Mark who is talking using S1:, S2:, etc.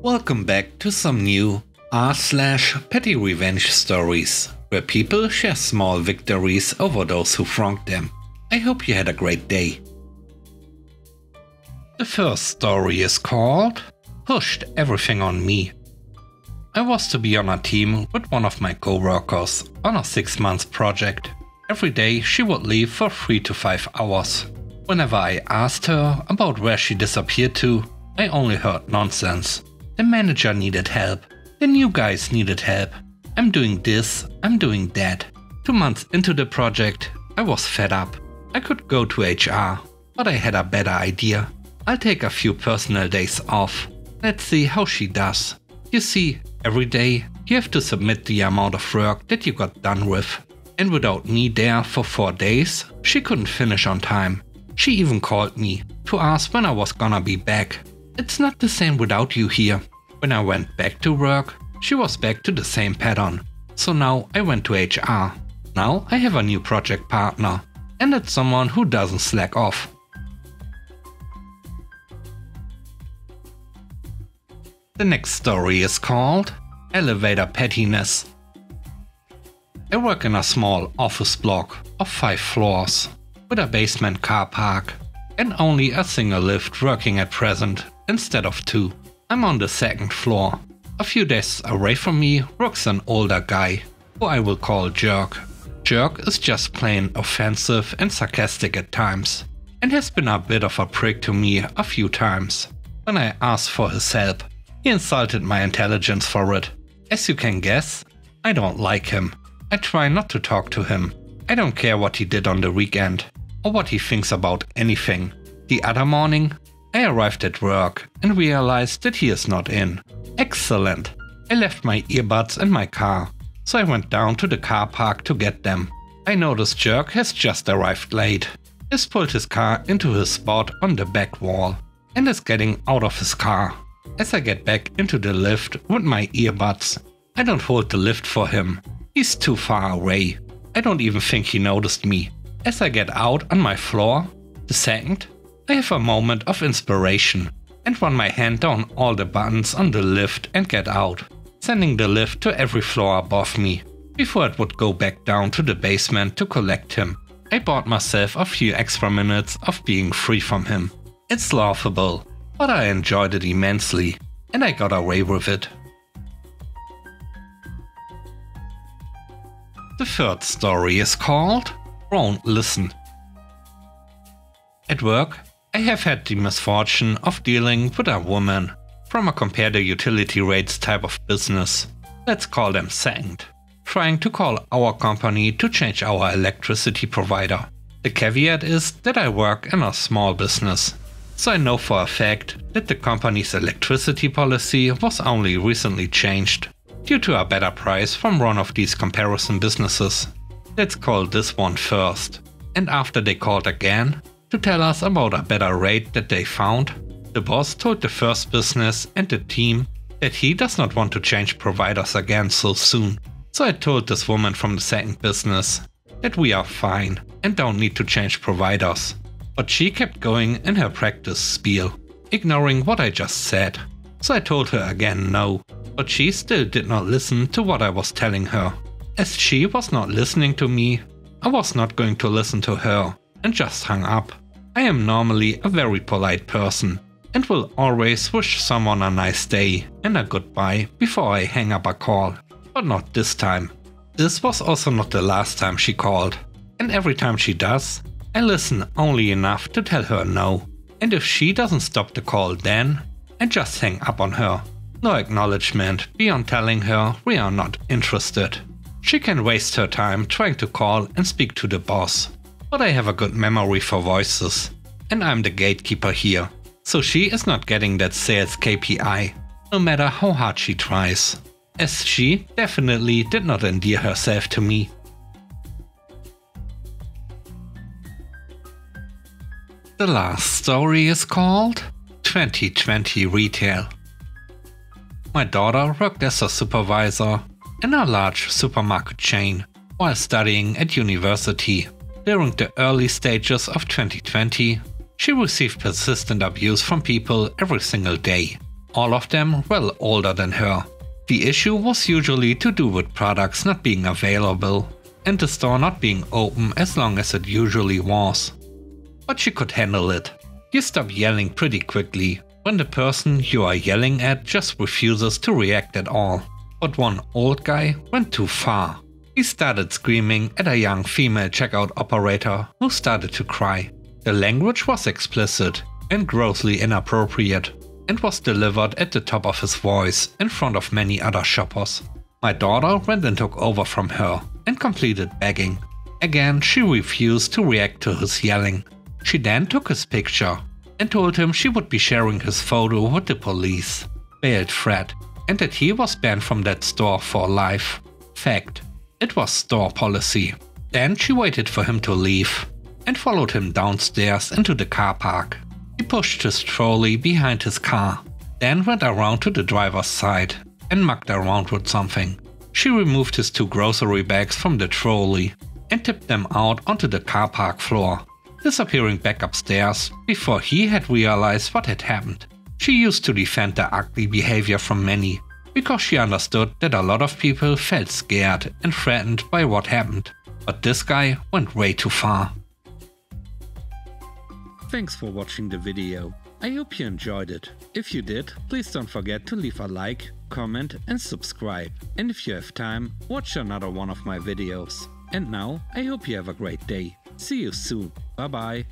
S1: Welcome back to some new r/pettyrevenge stories, where people share small victories over those who wronged them. I hope you had a great day. The first story is called Pushed Everything on Me. I was to be on a team with one of my co-workers on a 6-month project. Every day she would leave for 3 to 5 hours. Whenever I asked her about where she disappeared to, I only heard nonsense. The manager needed help. The new guys needed help. I'm doing this, I'm doing that. 2 months into the project, I was fed up. I could go to HR, but I had a better idea. I'll take a few personal days off. Let's see how she does. You see, every day you have to submit the amount of work that you got done with. And without me there for 4 days, she couldn't finish on time. She even called me to ask when I was gonna be back. It's not the same without you here. When I went back to work, she was back to the same pattern. So now I went to HR. Now I have a new project partner. And it's someone who doesn't slack off. The next story is called Elevator Pettiness. I work in a small office block of 5 floors, with a basement car park, and only a single lift working at present, instead of 2. I'm on the 2nd floor. A few desks away from me works an older guy, who I will call Jerk. Jerk is just plain offensive and sarcastic at times, and has been a bit of a prick to me a few times. When I asked for his help, he insulted my intelligence for it. As you can guess, I don't like him. I try not to talk to him. I don't care what he did on the weekend, or what he thinks about anything. The other morning, I arrived at work and realized that he is not in. Excellent! I left my earbuds in my car, so I went down to the car park to get them. I noticed Jerk has just arrived late. He's pulled his car into his spot on the back wall, and is getting out of his car. As I get back into the lift with my earbuds, I don't hold the lift for him. He's too far away. I don't even think he noticed me. As I get out on my floor, the 2nd, I have a moment of inspiration and run my hand down all the buttons on the lift and get out, sending the lift to every floor above me, before it would go back down to the basement to collect him. I bought myself a few extra minutes of being free from him. It's laughable, but I enjoyed it immensely, and I got away with it. The third story is called Don't Listen. At work, I have had the misfortune of dealing with a woman from a compare the utility rates type of business. Let's call them second, trying to call our company to change our electricity provider. The caveat is that I work in a small business, so I know for a fact that the company's electricity policy was only recently changed due to a better price from one of these comparison businesses. Let's call this one first. And after they called again to tell us about a better rate that they found, the boss told the first business and the team that he does not want to change providers again so soon. So I told this woman from the 2nd business that we are fine and don't need to change providers. But she kept going in her practice spiel, ignoring what I just said. So I told her again no, but she still did not listen to what I was telling her. As she was not listening to me, I was not going to listen to her, and just hung up. I am normally a very polite person, and will always wish someone a nice day and a goodbye before I hang up a call, but not this time. This was also not the last time she called, and every time she does, I listen only enough to tell her no, and if she doesn't stop the call then, I just hang up on her. No acknowledgement beyond telling her we are not interested. She can waste her time trying to call and speak to the boss, but I have a good memory for voices, and I'm the gatekeeper here, so she is not getting that sales KPI, no matter how hard she tries, as she definitely did not endear herself to me. The last story is called 2020 Retail. My daughter worked as a supervisor in a large supermarket chain while studying at university. During the early stages of 2020, she received persistent abuse from people every single day. all of them well older than her. The issue was usually to do with products not being available and the store not being open as long as it usually was. But she could handle it. You stop yelling pretty quickly when the person you are yelling at just refuses to react at all. But one old guy went too far. He started screaming at a young female checkout operator who started to cry. The language was explicit and grossly inappropriate and was delivered at the top of his voice in front of many other shoppers. My daughter went and took over from her and completed begging. Again, she refused to react to his yelling. She then took his picture and told him she would be sharing his photo with the police. Veiled threat, and that he was banned from that store for life. Fact, it was store policy. Then she waited for him to leave and followed him downstairs into the car park. He pushed his trolley behind his car, then went around to the driver's side and mucked around with something. She removed his 2 grocery bags from the trolley and tipped them out onto the car park floor, disappearing back upstairs before he had realized what had happened. She used to defend the ugly behavior from many, because she understood that a lot of people felt scared and threatened by what happened. But this guy went way too far. Thanks for watching the video. I hope you enjoyed it. If you did, please don't forget to leave a like, comment and subscribe. And if you have time, watch another one of my videos. And now, I hope you have a great day. See you soon. Bye bye.